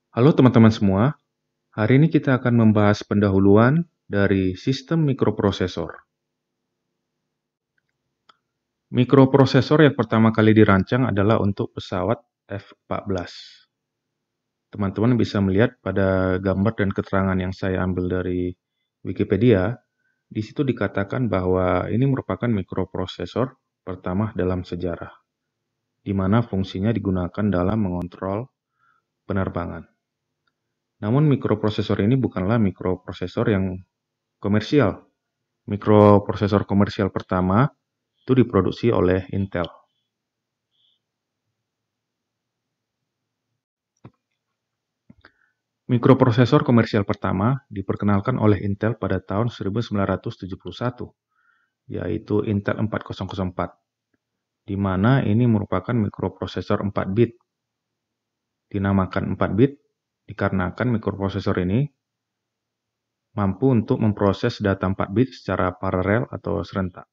Halo teman-teman semua, hari ini kita akan membahas pendahuluan dari sistem mikroprosesor. Mikroprosesor yang pertama kali dirancang adalah untuk pesawat F-14. Teman-teman bisa melihat pada gambar dan keterangan yang saya ambil dari Wikipedia, di situ dikatakan bahwa ini merupakan mikroprosesor pertama dalam sejarah, di mana fungsinya digunakan dalam mengontrol penerbangan. Namun mikroprosesor ini bukanlah mikroprosesor yang komersial. Mikroprosesor komersial pertama itu diproduksi oleh Intel. Mikroprosesor komersial pertama diperkenalkan oleh Intel pada tahun 1971, yaitu Intel 4004, di mana ini merupakan mikroprosesor 4 bit. Dinamakan 4 bit dikarenakan mikroprosesor ini mampu untuk memproses data 4 bit secara paralel atau serentak.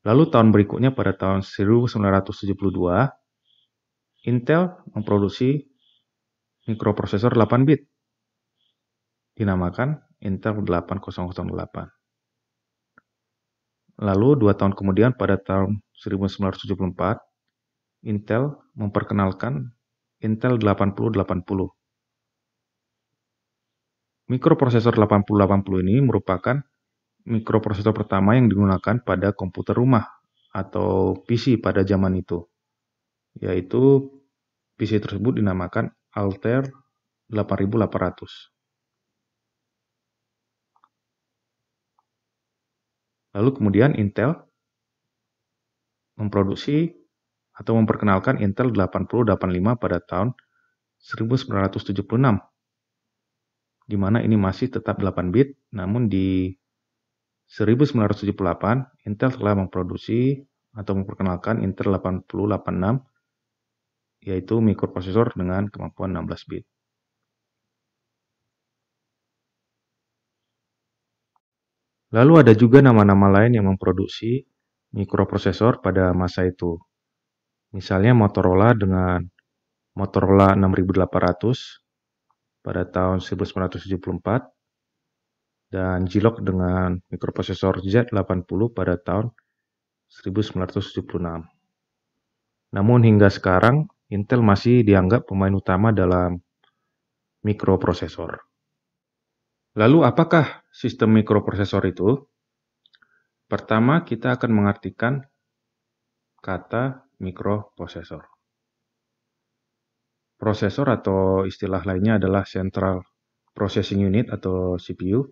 Lalu tahun berikutnya pada tahun 1972, Intel memproduksi mikroprosesor 8 bit, dinamakan Intel 8008. Lalu 2 tahun kemudian pada tahun 1974, Intel memperkenalkan Intel 8080. Mikroprosesor 8080 ini merupakan mikroprosesor pertama yang digunakan pada komputer rumah atau PC pada zaman itu, yaitu PC tersebut dinamakan Altair 8800. Lalu kemudian Intel memproduksi atau memperkenalkan Intel 8085 pada tahun 1976, di mana ini masih tetap 8 bit, namun di 1978 Intel telah memproduksi atau memperkenalkan Intel 8086, yaitu mikroprosesor dengan kemampuan 16 bit. Lalu ada juga nama-nama lain yang memproduksi mikroprosesor pada masa itu. Misalnya Motorola dengan Motorola 6800 pada tahun 1974, dan Zilog dengan mikroprosesor Z80 pada tahun 1976. Namun hingga sekarang, Intel masih dianggap pemain utama dalam mikroprosesor. Lalu apakah sistem mikroprosesor itu? Pertama, kita akan mengartikan kata mikroprosesor. Prosesor atau istilah lainnya adalah Central Processing Unit atau CPU,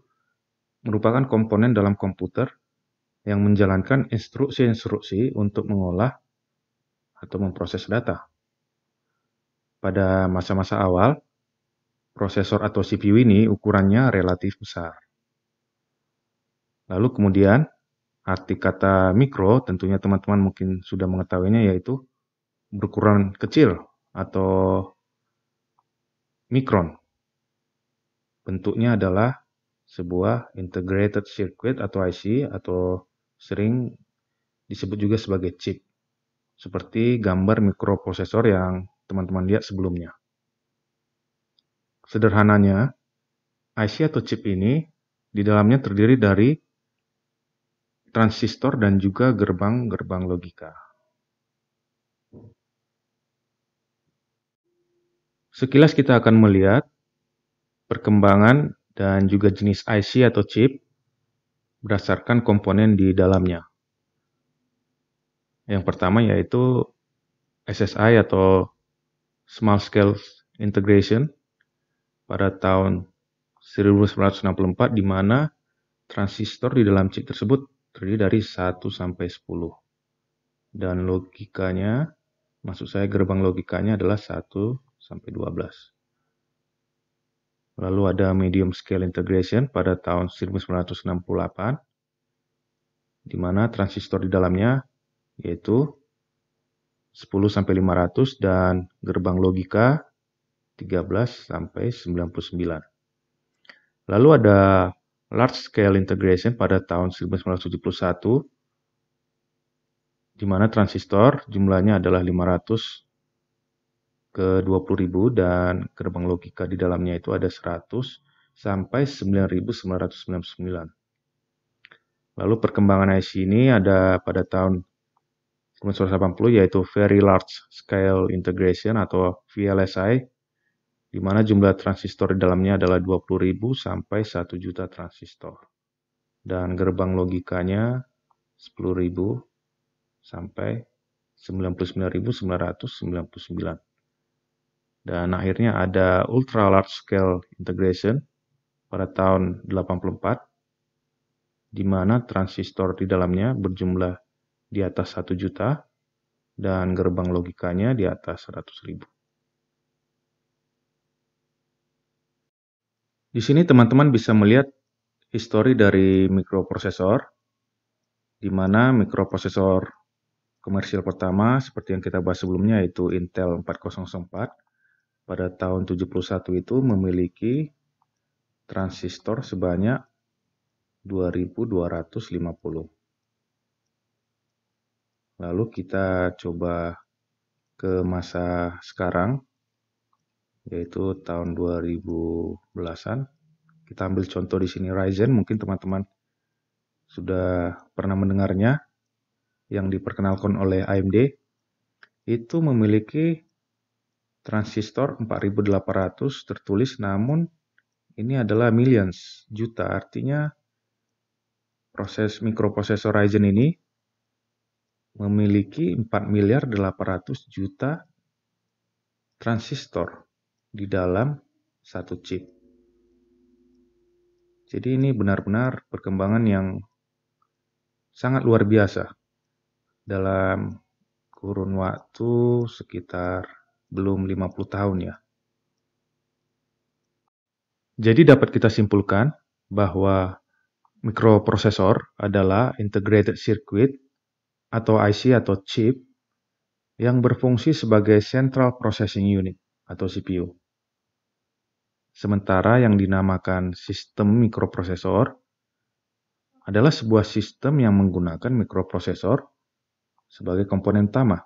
merupakan komponen dalam komputer yang menjalankan instruksi-instruksi untuk mengolah atau memproses data. Pada masa-masa awal, prosesor atau CPU ini ukurannya relatif besar. Lalu kemudian, arti kata mikro tentunya teman-teman mungkin sudah mengetahuinya, yaitu berukuran kecil atau mikron. Bentuknya adalah sebuah integrated circuit atau IC, atau sering disebut juga sebagai chip, seperti gambar mikroprosesor yang teman-teman lihat sebelumnya. Sederhananya, IC atau chip ini di dalamnya terdiri dari transistor dan juga gerbang-gerbang logika. Sekilas kita akan melihat perkembangan dan juga jenis IC atau chip berdasarkan komponen di dalamnya. Yang pertama yaitu SSI atau Small Scale Integration pada tahun 1964, di mana transistor di dalam chip tersebut terdiri dari 1 sampai 10. Dan logikanya, maksud saya gerbang logikanya adalah 1 sampai 12. Lalu ada Medium Scale Integration pada tahun 1968, di mana transistor di dalamnya yaitu 10 sampai 500 dan gerbang logika 13 sampai 99. Lalu ada Large Scale Integration pada tahun 1971, di mana transistor jumlahnya adalah 500 ke 20.000 dan gerbang logika di dalamnya itu ada 100 sampai 9.999. Lalu perkembangan IC ini ada pada tahun 1980 yaitu Very Large Scale Integration atau VLSI, di mana jumlah transistor di dalamnya adalah 20.000 sampai 1 juta transistor. Dan gerbang logikanya 10.000 sampai 99.999. Dan akhirnya ada Ultra Large Scale Integration pada tahun 84, di mana transistor di dalamnya berjumlah di atas 1 juta dan gerbang logikanya di atas 100.000. Di sini teman-teman bisa melihat histori dari mikroprosesor, di mana mikroprosesor komersial pertama seperti yang kita bahas sebelumnya yaitu Intel 4004 pada tahun 71 itu memiliki transistor sebanyak 2250. Lalu kita coba ke masa sekarang, yaitu tahun 2010-an. Kita ambil contoh di sini Ryzen, mungkin teman-teman sudah pernah mendengarnya, yang diperkenalkan oleh AMD, itu memiliki transistor 4800 tertulis, namun ini adalah millions, juta. Artinya proses mikroprosesor Ryzen ini memiliki 4.800.000.000 transistor di dalam satu chip. Jadi ini benar-benar perkembangan yang sangat luar biasa dalam kurun waktu sekitar belum 50 tahun ya. Jadi dapat kita simpulkan bahwa mikroprosesor adalah integrated circuit atau IC atau chip yang berfungsi sebagai Central Processing Unit atau CPU. Sementara yang dinamakan sistem mikroprosesor adalah sebuah sistem yang menggunakan mikroprosesor sebagai komponen utama.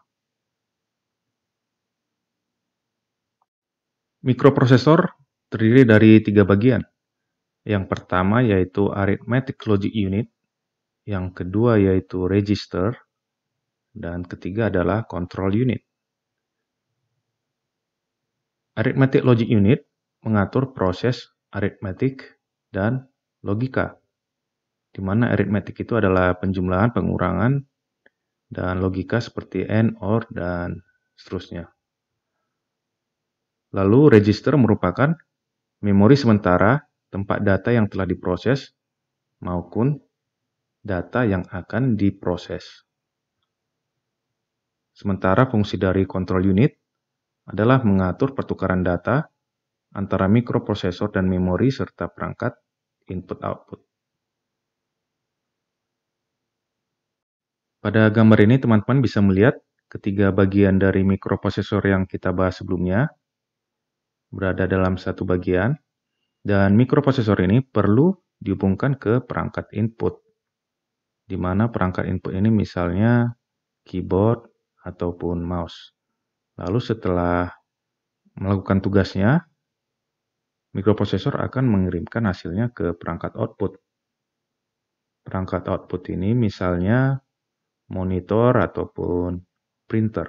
Mikroprosesor terdiri dari 3 bagian. Yang pertama yaitu Arithmetic Logic Unit, yang kedua yaitu Register, dan ketiga adalah Control Unit. Arithmetic Logic Unit mengatur proses aritmetik dan logika, di mana aritmetik itu adalah penjumlahan, pengurangan, dan logika seperti AND, OR, dan seterusnya. Lalu register merupakan memori sementara tempat data yang telah diproses maupun data yang akan diproses. Sementara fungsi dari control unit adalah mengatur pertukaran data antara mikroprosesor dan memori serta perangkat input-output. Pada gambar ini teman-teman bisa melihat ketiga bagian dari mikroprosesor yang kita bahas sebelumnya berada dalam satu bagian, dan mikroprosesor ini perlu dihubungkan ke perangkat input, di mana perangkat input ini misalnya keyboard ataupun mouse. Lalu setelah melakukan tugasnya, mikroprosesor akan mengirimkan hasilnya ke perangkat output. Perangkat output ini misalnya monitor ataupun printer.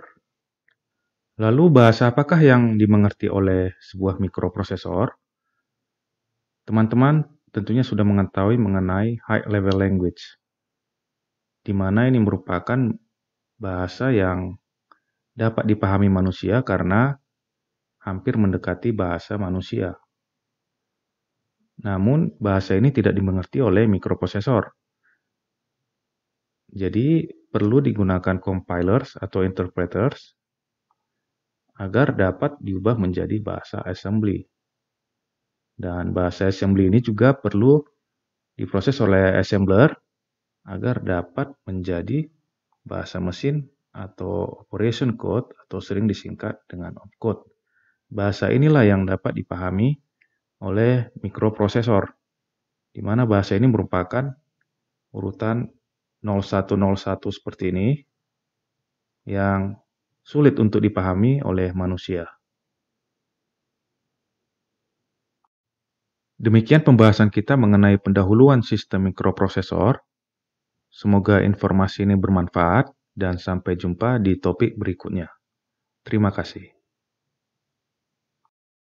Lalu bahasa apakah yang dimengerti oleh sebuah mikroprosesor? Teman-teman tentunya sudah mengetahui mengenai high level language, di mana ini merupakan bahasa yang dapat dipahami manusia karena hampir mendekati bahasa manusia. Namun bahasa ini tidak dimengerti oleh mikroprosesor. Jadi perlu digunakan compilers atau interpreters agar dapat diubah menjadi bahasa assembly. Dan bahasa assembly ini juga perlu diproses oleh assembler agar dapat menjadi bahasa mesin atau operation code atau sering disingkat dengan opcode. Bahasa inilah yang dapat dipahami oleh mikroprosesor, di mana bahasa ini merupakan urutan 0101 seperti ini yang sulit untuk dipahami oleh manusia. Demikian pembahasan kita mengenai pendahuluan sistem mikroprosesor. Semoga informasi ini bermanfaat dan sampai jumpa di topik berikutnya. Terima kasih.